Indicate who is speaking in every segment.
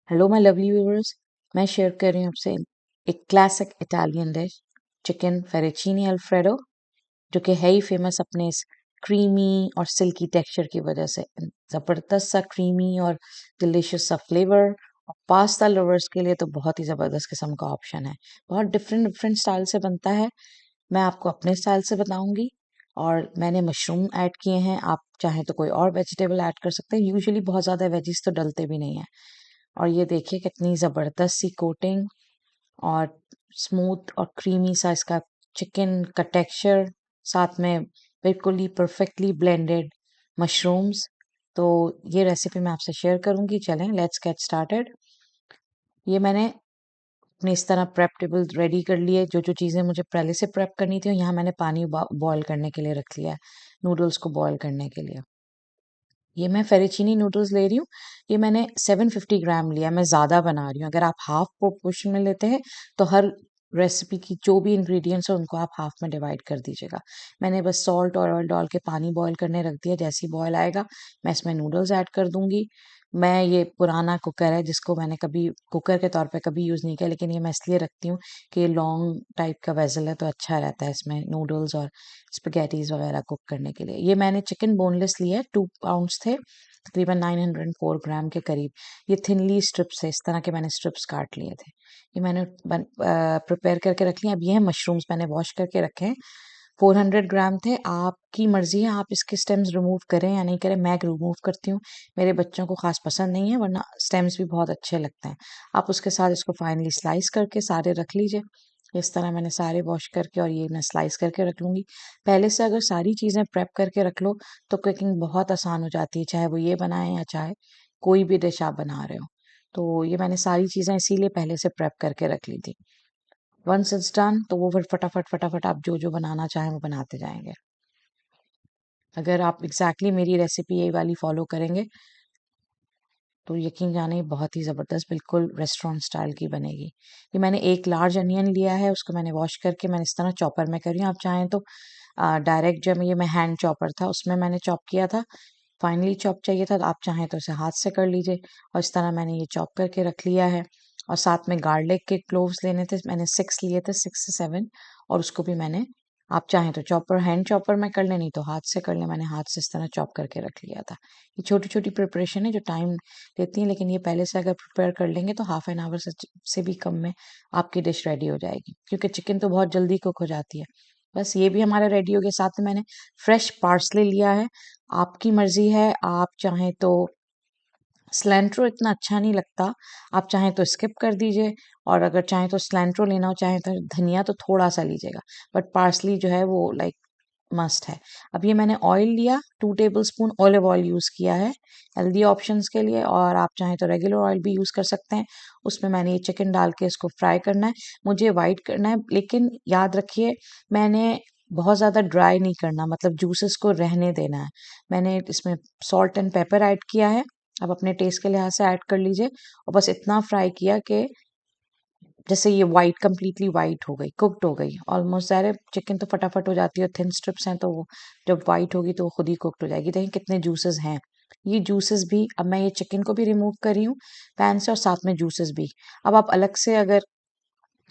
Speaker 1: Hello my lovely viewers. मैं share कर रही हूँ आपसे एक classic Italian dish, chicken fettuccine alfredo, जो कि है ही फेमस अपने इस क्रीमी और सिल्की टेक्सचर की वजह से। ज़बरदस्त सा क्रीमी और डिलिशियस सा फ्लेवर, और पास्ता लवर्स के लिए तो बहुत ही ज़बरदस्त किस्म का ऑप्शन है। बहुत डिफरेंट डिफरेंट स्टाइल से बनता है। मैं आपको अपने स्टाइल से बताऊंगी। और मैंने मशरूम ऐड किए हैं, आप चाहें तो कोई और वेजिटेबल ऐड कर सकते हैं। यूजुअली बहुत ज़्यादा वेजिस तो डलते भी नहीं है। और ये देखिए कितनी ज़बरदस्त सी कोटिंग और स्मूथ और क्रीमी सा इसका चिकन का टेक्सचर, साथ में बिल्कुल ही परफेक्टली ब्लेंडेड मशरूम्स। तो ये रेसिपी मैं आपसे शेयर करूंगी। चलें, लेट्स गेट स्टार्टेड। ये मैंने अपने इस तरह प्रेप टेबल रेडी कर लिए। जो जो चीज़ें मुझे पहले से प्रेप करनी थी, यहाँ मैंने पानी बॉयल करने के लिए रख लिया है, नूडल्स को बॉयल करने के लिए। ये मैं फेरिचीनी नूडल्स ले रही हूँ। ये मैंने 750 ग्राम लिया, मैं ज़्यादा बना रही हूँ। अगर आप हाफ प्रोपोर्शन में लेते हैं तो हर रेसिपी की जो भी इंग्रेडिएंट्स है उनको आप हाफ में डिवाइड कर दीजिएगा। मैंने बस सॉल्ट और ऑयल डाल के पानी बॉयल करने रख दिया। जैसे ही बॉयल आएगा मैं इसमें नूडल्स ऐड कर दूंगी। मैं ये पुराना कुकर है जिसको मैंने कभी कुकर के तौर पे कभी यूज़ नहीं किया, लेकिन ये मैं इसलिए रखती हूँ कि ये लॉन्ग टाइप का वेसल है तो अच्छा रहता है इसमें नूडल्स और स्पगैटीज वगैरह कुक करने के लिए। ये मैंने चिकन बोनलेस लिया है, 2 पाउंड्स थे, तकरीबन 904 ग्राम के करीब। ये थिनली स्ट्रिप्स है, इस तरह के मैंने स्ट्रिप्स काट लिए थे। ये मैंने प्रिपेयर करके रख लिया। अब ये है मशरूम्स, मैंने वॉश करके रखे हैं। 400 ग्राम थे। आपकी मर्जी है आप इसके स्टेम्स रिमूव करें या नहीं करें। मैं रिमूव करती हूँ, मेरे बच्चों को खास पसंद नहीं है, वरना स्टेम्स भी बहुत अच्छे लगते हैं। आप उसके साथ इसको फाइनली स्लाइस करके सारे रख लीजिए। इस तरह मैंने सारे वॉश करके और ये मैं स्लाइस करके रख लूँगी। पहले से अगर सारी चीज़ें प्रेप करके रख लो तो कुकिंग बहुत आसान हो जाती है, चाहे वो ये बनाएं या चाहे कोई भी डिश आप बना रहे हो। तो ये मैंने सारी चीज़ें इसीलिए पहले से प्रेप करके रख ली थी। वंस इट्स डन तो वो फिर फटाफट फटाफट आप जो जो बनाना चाहें वो बनाते जाएंगे। अगर आप एग्जैक्टली मेरी रेसिपी ये वाली फॉलो करेंगे तो यकीन जाने बहुत ही ज़बरदस्त बिल्कुल रेस्टोरेंट स्टाइल की बनेगी। ये मैंने एक लार्ज अनियन लिया है, उसको मैंने वॉश करके मैंने इस तरह चॉपर में कर रही हूँ। आप चाहें तो डायरेक्ट, जब ये मैं हैंड चॉपर था उसमें मैंने चॉप किया था, फाइनली चॉप चाहिए था तो आप चाहें तो इसे हाथ से कर लीजिए। और इस तरह मैंने ये चॉप करके रख लिया है। और साथ में गार्लिक के क्लोव्स लेने थे, मैंने 6 लिए थे, 6 से 7। और उसको भी मैंने, आप चाहें तो चॉपर, हैंड चॉपर में कर लें, नहीं तो हाथ से कर लें। मैंने हाथ से इस तरह चॉप करके रख लिया था। ये छोटी छोटी प्रिपरेशन है जो टाइम लेती हैं, लेकिन ये पहले से अगर प्रिपेयर कर लेंगे तो हाफ एन आवर से भी कम में आपकी डिश रेडी हो जाएगी, क्योंकि चिकन तो बहुत जल्दी कुक हो जाती है। बस ये भी हमारा रेडी हो गया। साथ में मैंने फ्रेश पार्सले लिया है। आपकी मर्जी है, आप चाहें तो, सिलेंट्रो इतना अच्छा नहीं लगता, आप चाहें तो स्किप कर दीजिए। और अगर चाहें तो सिलेंट्रो लेना हो, चाहें तो धनिया तो थोड़ा सा लीजिएगा, बट पार्सली जो है वो लाइक मस्ट है। अब ये मैंने ऑयल लिया, 2 table spoon olive oil use किया है हेल्दी ऑप्शंस के लिए। और आप चाहें तो रेगुलर ऑयल भी यूज़ कर सकते हैं। उसमें मैंने ये चिकन डाल के इसको फ्राई करना है। मुझे वाइट करना है, लेकिन याद रखिए मैंने बहुत ज़्यादा ड्राई नहीं करना, मतलब जूसेस को रहने देना है। मैंने इसमें सॉल्ट एंड पेपर ऐड किया है, आप अपने टेस्ट के लिहाज से ऐड कर लीजिए। और बस इतना फ्राई किया कि जैसे ये वाइट, कंप्लीटली वाइट हो गई, कुक्ड हो गई ऑलमोस्ट। ज़ाहिर है चिकन तो फटाफट हो जाती है, थिन स्ट्रिप्स हैं तो वो जब वाइट होगी तो वो खुद ही कुक्ड हो जाएगी। देखिए कितने जूसेस हैं। ये जूसेस भी, अब मैं ये चिकन को भी रिमूव कर रही हूँ पैन से, और साथ में जूसेस भी। अब आप अलग से अगर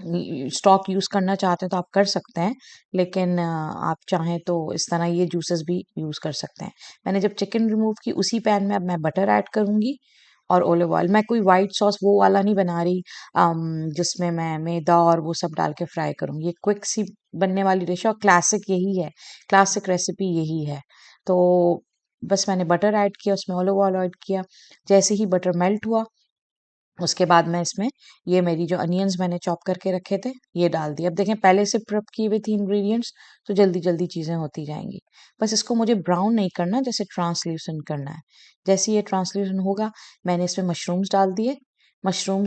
Speaker 1: स्टॉक यूज़ करना चाहते हैं तो आप कर सकते हैं, लेकिन आप चाहें तो इस तरह ये जूसेस भी यूज़ कर सकते हैं। मैंने जब चिकन रिमूव की उसी पैन में अब मैं बटर ऐड करूँगी और ऑलिव ऑयल। मैं कोई वाइट सॉस वो वाला नहीं बना रही, जिसमें मैं मैदा और वो सब डाल के फ्राई करूँगी। ये क्विक सी बनने वाली डिश है और क्लासिक यही है, क्लासिक रेसिपी यही है। तो बस मैंने बटर ऐड किया, उसमें ऑलिव ऑयल ऐड किया। जैसे ही बटर मेल्ट हुआ उसके बाद मैं इसमें ये मेरी जो अनियंस मैंने चॉप करके रखे थे ये डाल दिए। अब देखें पहले से प्रेप किए हुए थी इंग्रेडिएंट्स, तो जल्दी जल्दी चीज़ें होती जाएंगी। बस इसको मुझे ब्राउन नहीं करना, जैसे ट्रांसल्यूसेंट करना है। जैसे ये ट्रांसल्यूसेंट होगा मैंने इसमें मशरूम्स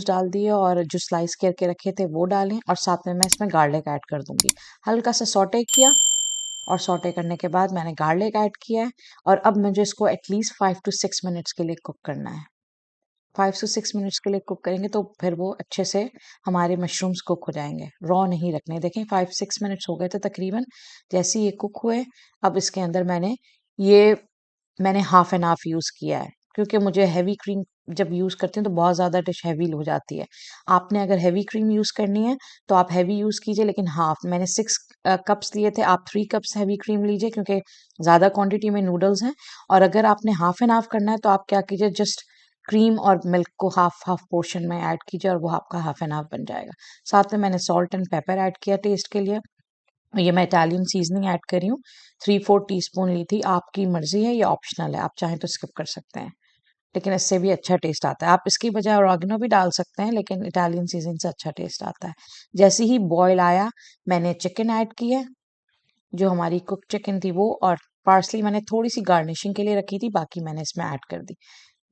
Speaker 1: डाल दिए और जो स्लाइस करके रखे थे वो डालें, और साथ में मैं इसमें गार्लिक ऐड कर दूंगी। हल्का सा सॉटे किया, और सॉटे करने के बाद मैंने गार्लिक ऐड किया है। और अब मुझे इसको एटलीस्ट 5 to 6 मिनट्स के लिए कुक करना है। 5 से 6 मिनट्स के लिए कुक करेंगे तो फिर वो अच्छे से हमारे मशरूम्स कुक हो जाएंगे, रॉ नहीं रखने। देखें 5 6 मिनट्स हो गए थे तकरीबन। जैसे ही ये कुक हुए, अब इसके अंदर ये मैंने हाफ एन हाफ यूज़ किया है, क्योंकि मुझे हैवी क्रीम जब यूज़ करती हूँ तो बहुत ज़्यादा डिश हैवी हो जाती है। आपने अगर हैवी क्रीम यूज़ करनी है तो आप हैवी यूज़ कीजिए, लेकिन हाफ, मैंने 6 कप्स लिए थे, आप 3 कप्स हैवी क्रीम लीजिए क्योंकि ज़्यादा क्वांटिटी में नूडल्स हैं। और अगर आपने हाफ एंड हाफ करना है तो आप क्या कीजिए, जस्ट क्रीम और मिल्क को हाफ हाफ पोर्शन में ऐड कीजिए और वो आपका हाफ एंड हाफ बन जाएगा। साथ में मैंने सॉल्ट एंड पेपर ऐड किया टेस्ट के लिए। ये मैं इटालियन सीजनिंग ऐड कर रही हूँ, 3-4 टीस्पून ली थी। आपकी मर्जी है, ये ऑप्शनल है, आप चाहें तो स्किप कर सकते हैं, लेकिन इससे भी अच्छा टेस्ट आता है। आप इसकी बजाय ऑरिगेनो भी डाल सकते हैं, लेकिन इटालियन सीजनिंग से अच्छा टेस्ट आता है। जैसे ही बॉयल आया, मैंने चिकन ऐड किया, जो हमारी कुक चिकन थी वो, और पार्सली मैंने थोड़ी सी गार्निशिंग के लिए रखी थी, बाकी मैंने इसमें ऐड कर दी।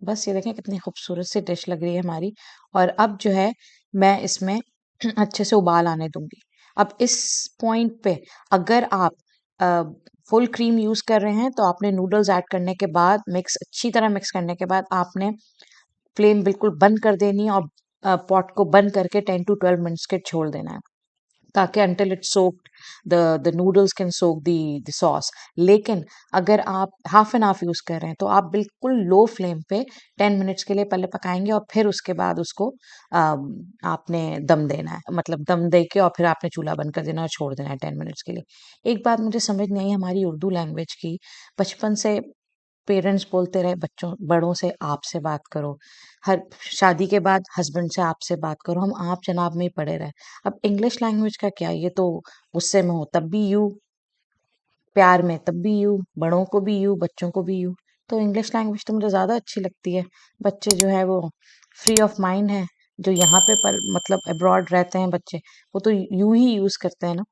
Speaker 1: बस ये देखें कितनी खूबसूरत सी डिश लग रही है हमारी। और अब जो है मैं इसमें अच्छे से उबाल आने दूंगी। अब इस पॉइंट पे अगर आप फुल क्रीम यूज़ कर रहे हैं तो आपने नूडल्स ऐड करने के बाद अच्छी तरह मिक्स करने के बाद आपने फ्लेम बिल्कुल बंद कर देनी है और पॉट को बंद करके 10 to 12 मिनट्स के छोड़ देना है, ताकि until it soaked, the noodles can soak the sauce। लेकिन अगर आप हाफ एंड हाफ यूज़ कर रहे हैं तो आप बिल्कुल लो फ्लेम पे 10 मिनट्स के लिए पहले पकाएंगे और फिर उसके बाद उसको आपने दम देना है, मतलब दम दे के और फिर आपने चूल्हा बंद कर देना और छोड़ देना है 10 मिनट्स के लिए। एक बात मुझे समझ नहीं आई हमारी उर्दू लैंग्वेज की, बचपन से पेरेंट्स बोलते रहे बच्चों बड़ों से आप से बात करो, हर शादी के बाद हस्बैंड से आप से बात करो, हम आप जनाब में ही पड़े रहे। अब इंग्लिश लैंग्वेज का क्या, ये तो गुस्से में हो तब भी यू, प्यार में तब भी यू, बड़ों को भी यू, बच्चों को भी यू। तो इंग्लिश लैंग्वेज तो मुझे ज़्यादा अच्छी लगती है। बच्चे जो है वो फ्री ऑफ माइंड है, जो यहाँ पे पर मतलब अब्रॉड रहते हैं बच्चे, वो तो यू ही यूज़ करते हैं ना,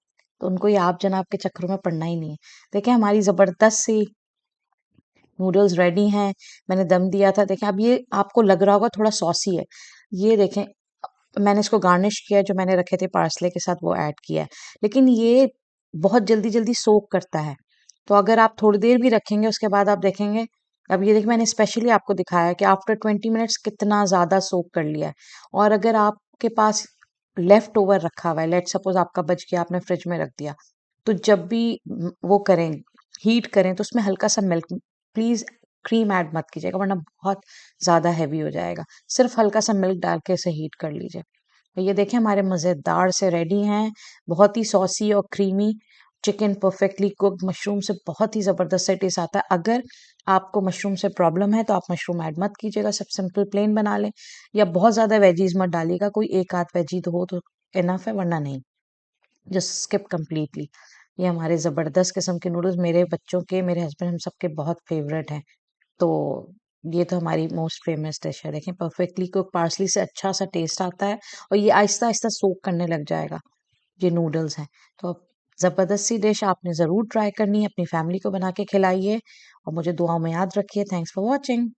Speaker 1: तो उनको ये आप जनाब के चक्करों में पड़ना ही नहीं है। देखिए हमारी ज़बरदस्त सी नूडल्स रेडी हैं, मैंने दम दिया था। देखें अब ये आपको लग रहा होगा थोड़ा सॉसी है, ये देखें मैंने इसको गार्निश किया, जो मैंने रखे थे पार्सले के साथ वो ऐड किया है, लेकिन ये बहुत जल्दी जल्दी सोक करता है। तो अगर आप थोड़ी देर भी रखेंगे उसके बाद आप देखेंगे, अब ये देखिए मैंने स्पेशली आपको दिखाया है कि आफ्टर 20 मिनट्स कितना ज़्यादा सोक कर लिया है। और अगर आपके पास लेफ्ट ओवर रखा हुआ है, लेट सपोज आपका बच गया, आपने फ्रिज में रख दिया, तो जब भी वो करें, हीट करें, तो उसमें हल्का सा मिल्क, प्लीज़ क्रीम ऐड मत कीजिएगा वरना बहुत ज़्यादा हैवी हो जाएगा। सिर्फ हल्का सा मिल्क डाल के इसे हीट कर लीजिए। तो ये देखें हमारे मज़ेदार से रेडी हैं, बहुत ही सॉसी और creamy chicken, perfectly cooked mushroom से बहुत ही ज़बरदस्त सा टेस्ट आता है। अगर आपको मशरूम से प्रॉब्लम है तो आप मशरूम ऐड मत कीजिएगा, सब सिंपल प्लेन बना लें, या बहुत ज़्यादा वेजीज मत डालिएगा, कोई एक आध वेजी तो हो तो इनफ है, वरना नहीं, जस्ट स्किप कंप्लीटली। ये हमारे ज़बरदस्त किस्म के नूडल्स मेरे बच्चों के, मेरे हस्बैंड, हम सबके बहुत फेवरेट हैं। तो ये तो हमारी मोस्ट फेमस डिश है। देखें परफेक्टली कुक पार्सली से अच्छा सा टेस्ट आता है और ये आहिस्ता आहिस्ता सोक करने लग जाएगा, ये नूडल्स हैं। तो अब ज़बरदस्त सी डिश आपने ज़रूर ट्राई करनी है, अपनी फैमिली को बना के खिलाइए और मुझे दुआओं में याद रखिए। Thanks for watching.